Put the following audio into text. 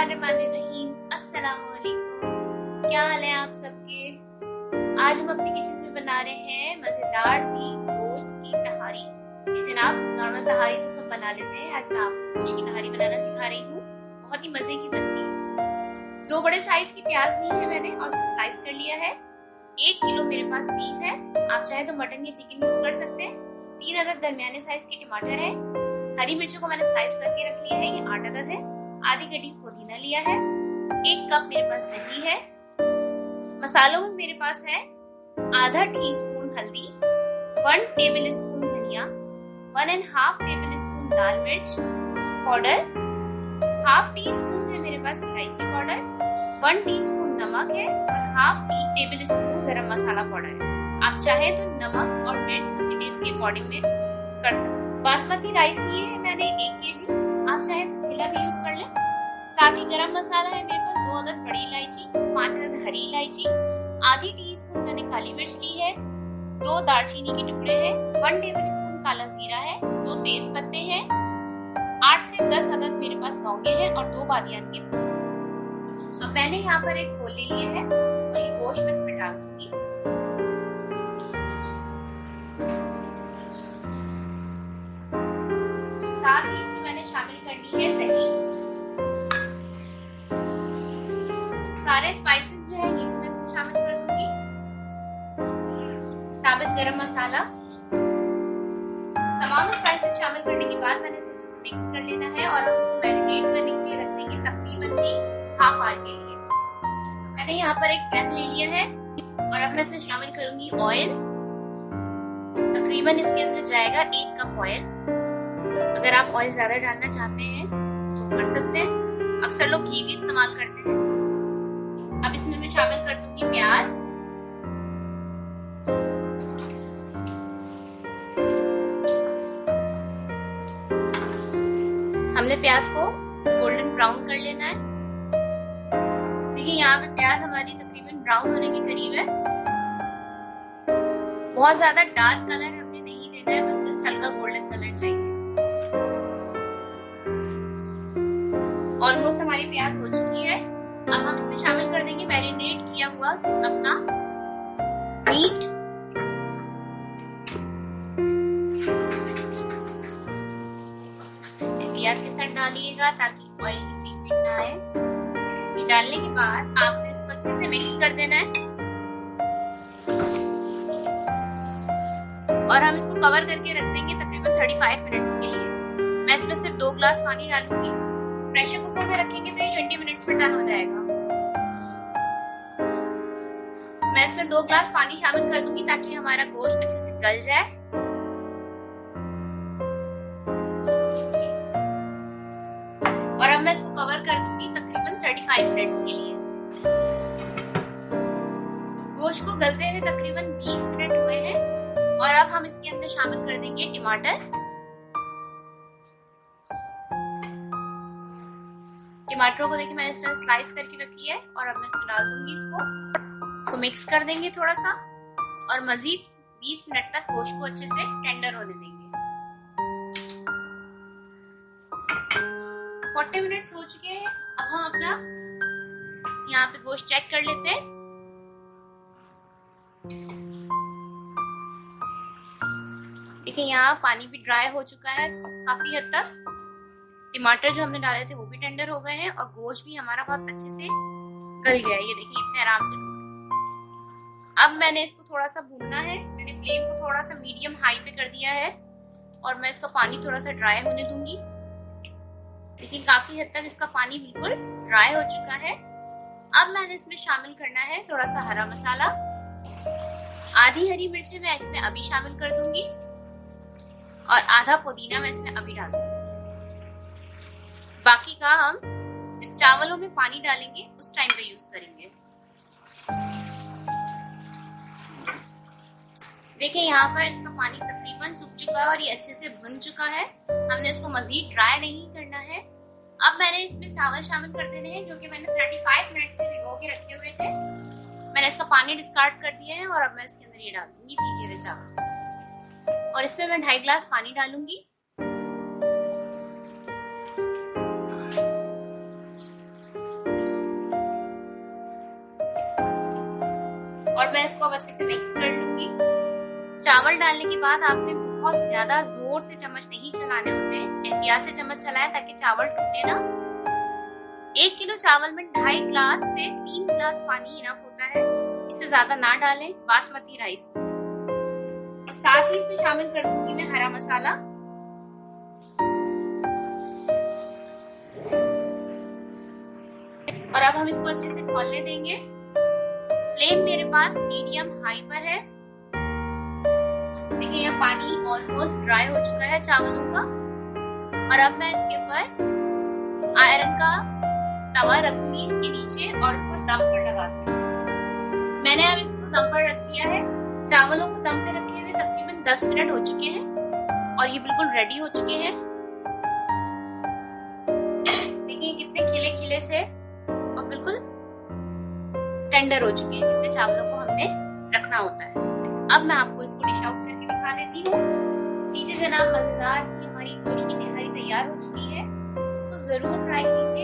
बिस्मिल्लाहिर्रहमानिर्रहीम। अस्सलामुअलैकुम। क्या हाल है आप सबके। आज हम अपने किचन में बना रहे हैं मजेदार सी गोश्त की तहारी। जी जनाब, नॉर्मल तहारी तो सब बना लेते हैं, आज मैं आपको गोश्त की तहारी बनाना सिखा रही हूँ। बहुत ही मजे की बनती है। 2 बड़े साइज की प्याज ली है मैंने और उसको स्लाइस कर लिया है। 1 किलो मेरे पास बीफ है, आप चाहे तो मटन या चिकन यूज कर सकते हैं। 3 अदद दरमियाने साइज के टमाटर है। हरी मिर्चों को मैंने स्लाइस करके रख लिया है, ये 8 अदद है। आधी कटी पुदीना लिया है। 1 कप मेरे पास दही है। मसालों में मेरे पास है आधा टीस्पून हल्दी, 1 टेबल स्पून धनिया, 1.5 टेबल स्पून लाल मिर्च पाउडर, हाफ टी स्पून है मेरे पास इलायची पाउडर, 1 टीस्पून नमक है और हाफ टेबल स्पून गरम मसाला पाउडर है। आप चाहे तो नमक और मिर्च अपने टेस्ट के अकॉर्डिंग में कर सकते हैं। बासमती राइस लिए है मैंने 1 केजी, आप चाहे तो सिला भी यूज कर लें। साथ ही गरम मसाला है मेरे पास 2 अदद बड़ी इलायची, 5 अदद हरी इलायची, आधी टीस्पून मैंने काली मिर्च ली है, 2 दालचीनी के टुकड़े हैं, 1 टेबल स्पून काला जीरा है, 2 तेज पत्ते हैं, 8 से 10 अदद मेरे पास लौंगे हैं और 2 बादियान के फूल। अब मैंने यहाँ पर एक गोल ले लिया है और ये गोश्त मैं इसमें डाल दूंगी। साथ ही इसमें मैंने शामिल करनी है दही। सारे स्पाइसेस जो है ये मैं इसमें शामिल कर दूंगी। साबुत गरम मसाला। तमाम स्पाइसेस शामिल करने के बाद मैंने इसे अच्छे से मिक्स कर लेना है और हम इसको मैरिनेट करने के लिए रख देंगे तकरीबन भी हाफ आवर के लिए। मैंने यहाँ पर एक पैन ले लिया है और अब मैं इसमें शामिल करूंगी ऑयल। तकरीबन इसके अंदर जाएगा 1 कप ऑयल। अगर आप ऑयल ज्यादा डालना चाहते हैं तो कर सकते हैं, अक्सर लोग घी भी इस्तेमाल करते हैं। अब इसमें मैं शामिल कर दूंगी प्याज। हमने प्याज को गोल्डन ब्राउन कर लेना है। देखिए यहाँ पे प्याज हमारी तकरीबन ब्राउन होने के करीब है। बहुत ज्यादा डार्क कलर हमने नहीं देना है, बस हल्का गोल्डन कलर चाहिए। ऑलमोस्ट हमारी प्याज हो चुकी है। अब हम इसमें शामिल कर देंगे मैरिनेट किया हुआ अपना मीट। प्याज के साथ डालिएगा ताकि ऑयल की पीपीट ना आए। ये डालने के बाद आपको इसको अच्छे से मिक्स कर देना है और हम इसको कवर करके रख देंगे तकरीबन 35 मिनट्स के लिए। मैं इसमें सिर्फ 2 ग्लास पानी डालूंगी। प्रेशर कुकर में रखेंगे तो ये 20 मिनट्स में डन हो जाएगा। मैं इसमें 2 ग्लास पानी शामिल कर दूंगी ताकि हमारा गोश्त अच्छे से गल जाए। और अब मैं इसको कवर कर दूंगी तकरीबन 35 मिनट्स के लिए। गोश्त को गलते हुए तकरीबन 20 मिनट हुए हैं और अब हम इसके अंदर शामिल कर देंगे टमाटर। टमाटरों को देखिए मैंने इस तरह स्लाइस करके रखी है और अब मैं इसमें डाल दूंगी इसको मिक्स कर देंगे थोड़ा सा और मजीद 20 मिनट तक गोश्त को अच्छे से टेंडर होने देंगे। 40 मिनट्स हो चुके हैं। अब हम अपना यहाँ पे गोश्त चेक कर लेते हैं। देखिए यहाँ पानी भी ड्राई हो चुका है काफी हद तक। टमाटर जो हमने डाले थे वो भी टेंडर हो गए हैं और गोश्त भी हमारा बहुत अच्छे से गल गया है। ये देखिए इतने आराम से। अब मैंने इसको थोड़ा सा भूनना है। मैंने फ्लेम को थोड़ा सा मीडियम हाई पे कर दिया है और मैं इसका पानी थोड़ा सा ड्राई होने दूंगी। लेकिन काफी हद तक इसका पानी बिल्कुल ड्राई हो चुका है। अब मैंने इसमें शामिल करना है थोड़ा सा हरा मसाला। आधी हरी मिर्ची मैं इसमें अभी शामिल कर दूंगी और आधा पुदीना मैं इसमें अभी डाल दूंगी। बाकी का हम जब चावलों में पानी डालेंगे उस टाइम पे यूज करेंगे। देखिए यहाँ पर इसका पानी तकरीबन सूख चुका है और ये अच्छे से भुन चुका है। हमने इसको मजीद ड्राई नहीं करना है। अब मैंने इसमें चावल शामिल कर देने हैं जो कि मैंने 35 मिनट से भिगो के रखे हुए थे। मैंने इसका पानी डिस्कार्ड कर दिया है और अब मैं इसके अंदर ये डाल दूंगी भीगे हुए चावल और इसमें मैं 2.5 ग्लास पानी डालूंगी। और मैं इसको अब अच्छे से मिक्स कर लूंगी। चावल डालने के बाद आपने बहुत ज्यादा जोर से चम्मच नहीं चलाने होते, एहतियात से चम्मच चलाएं ताकि चावल टूटे ना। 1 किलो चावल में 2.5 गिलास से 3 गिलास पानी इनफ होता है, इससे ज्यादा ना डालें बासमती राइस में। और साथ ही इसमें शामिल कर दूंगी मैं हरा मसाला। और अब हम इसको अच्छे से खौलने देंगे। फ्लेम मेरे पास मीडियम हाई पर है। देखिए यह पानी ऑलमोस्ट ड्राई हो चुका है चावलों का। और अब मैं इसके ऊपर आयरन का तवा रखूंगी इसके नीचे और इसको दम पर लगा दूंगी। मैंने अब इसको दम पर रख दिया है। चावलों को दम पे रखे हुए तकरीबन 10 मिनट हो चुके हैं और ये बिल्कुल रेडी हो चुके हैं। देखिए कितने खिले खिले से और बिल्कुल टेंडर हो चुके हैं, जितने चावलों को हमने रखना होता है। अब मैं आपको इसको डिश आउट करके दिखा देती हूँ। लीजिए जनाब, मजेदार की हमारी गोश्त की निहारी तैयार हो चुकी है। इसको जरूर ट्राई कीजिए।